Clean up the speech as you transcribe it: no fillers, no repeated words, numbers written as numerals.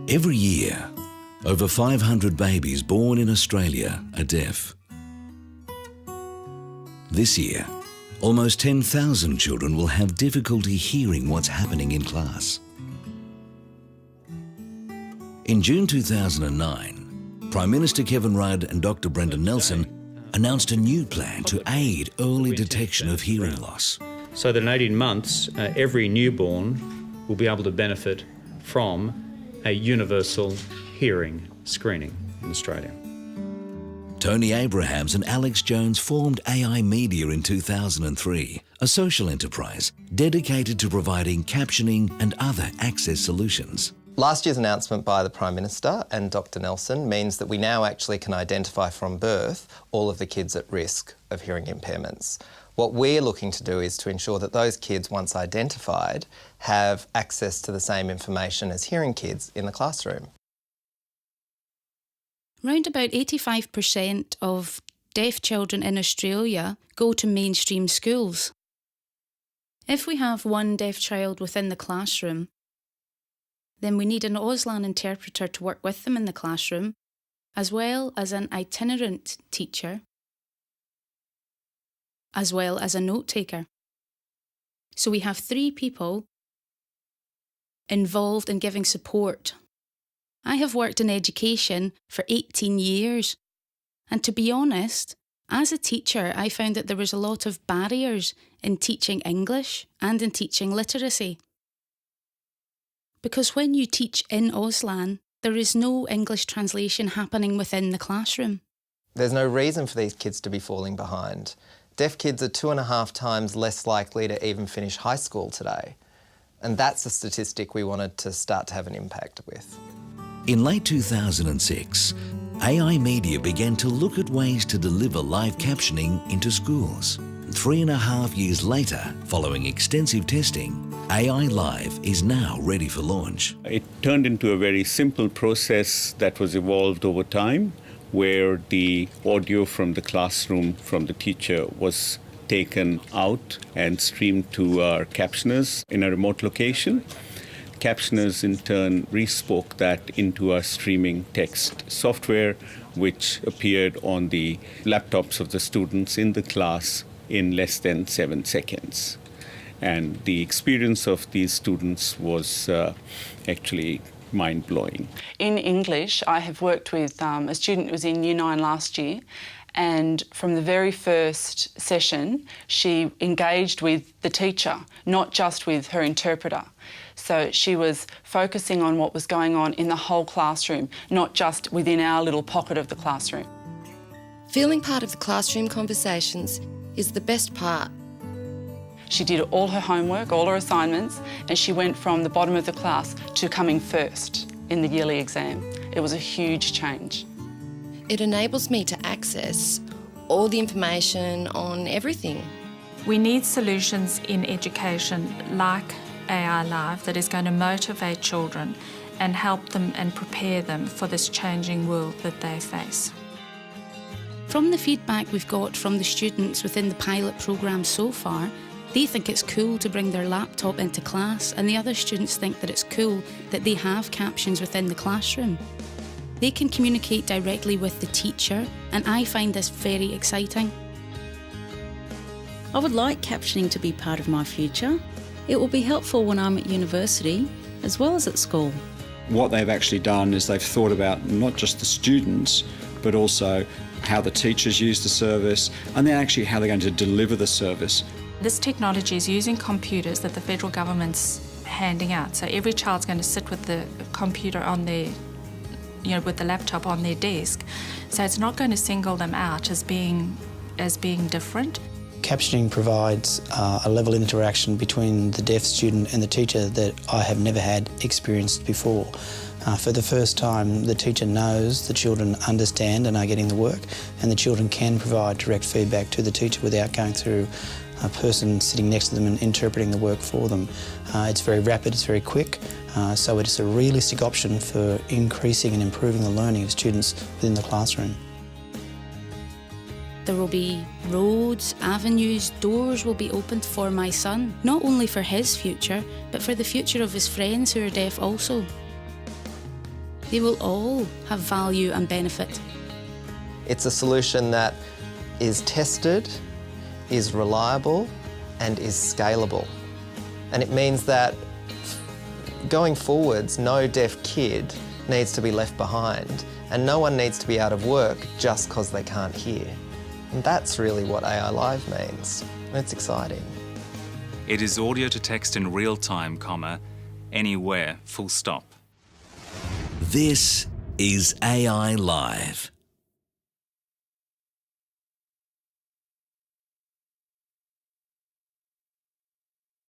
Every year, over 500 babies born in Australia are deaf. This year, almost 10,000 children will have difficulty hearing what's happening in class. In June 2009, Prime Minister Kevin Rudd and Dr. Brendan Nelson announced a new plan to aid early detection of hearing loss. So that in 18 months, every newborn will be able to benefit from a universal hearing screening in Australia. Tony Abrahams and Alex Jones formed AI Media in 2003, a social enterprise dedicated to providing captioning and other access solutions. Last year's announcement by the Prime Minister and Dr. Nelson means that we now actually can identify from birth all of the kids at risk of hearing impairments. What we're looking to do is to ensure that those kids, once identified, have access to the same information as hearing kids in the classroom. Round about 85% of deaf children in Australia go to mainstream schools. If we have one deaf child within the classroom, then we need an Auslan interpreter to work with them in the classroom, as well as an itinerant teacher, as well as a note taker. So we have 3 people involved in giving support. I have worked in education for 18 years, and to be honest, as a teacher, I found that there was a lot of barriers in teaching English and in teaching literacy. Because when you teach in Auslan, there is no English translation happening within the classroom. There's no reason for these kids to be falling behind. Deaf kids are 2.5 times less likely to even finish high school today. And that's a statistic we wanted to start to have an impact with. In late 2006, AI Media began to look at ways to deliver live captioning into schools. 3.5 years later, following extensive testing, AI Live is now ready for launch. It turned into a very simple process that was evolved over time, where the audio from the classroom from the teacher was taken out and streamed to our captioners in a remote location. Captioners in turn re-spoke that into our streaming text software, which appeared on the laptops of the students in the class in less than 7 seconds. And the experience of these students was actually mind-blowing. In English, I have worked with a student who was in Year 9 last year, and from the very first session, she engaged with the teacher, not just with her interpreter. So she was focusing on what was going on in the whole classroom, not just within our little pocket of the classroom. Feeling part of the classroom conversations is the best part. She did all her homework, all her assignments, and she went from the bottom of the class to coming first in the yearly exam. It was a huge change. It enables me to access all the information on everything. We need solutions in education like AI Live that is going to motivate children and help them and prepare them for this changing world that they face. From the feedback we've got from the students within the pilot programme so far, they think it's cool to bring their laptop into class, and the other students think that it's cool that they have captions within the classroom. They can communicate directly with the teacher, and I find this very exciting. I would like captioning to be part of my future. It will be helpful when I'm at university as well as at school. What they've actually done is they've thought about not just the students, but also how the teachers use the service, and then actually how they're going to deliver the service. This technology is using computers that the federal government's handing out. So every child's going to sit with the computer on their, with the laptop on their desk. So it's not going to single them out as being different. Captioning provides a level of interaction between the deaf student and the teacher that I have never had experienced before. For the first time, the teacher knows the children understand and are getting the work, and the children can provide direct feedback to the teacher without going through a person sitting next to them and interpreting the work for them. It's very rapid, it's very quick, so it's a realistic option for increasing and improving the learning of students within the classroom. There will be roads, avenues, doors will be opened for my son, not only for his future, but for the future of his friends who are deaf also. They will all have value and benefit. It's a solution that is tested, is reliable, and is scalable. And it means that going forwards, no deaf kid needs to be left behind, and no one needs to be out of work just because they can't hear. And that's really what AI Live means. And it's exciting. It is audio to text in real time, anywhere, full stop. This is AI Live.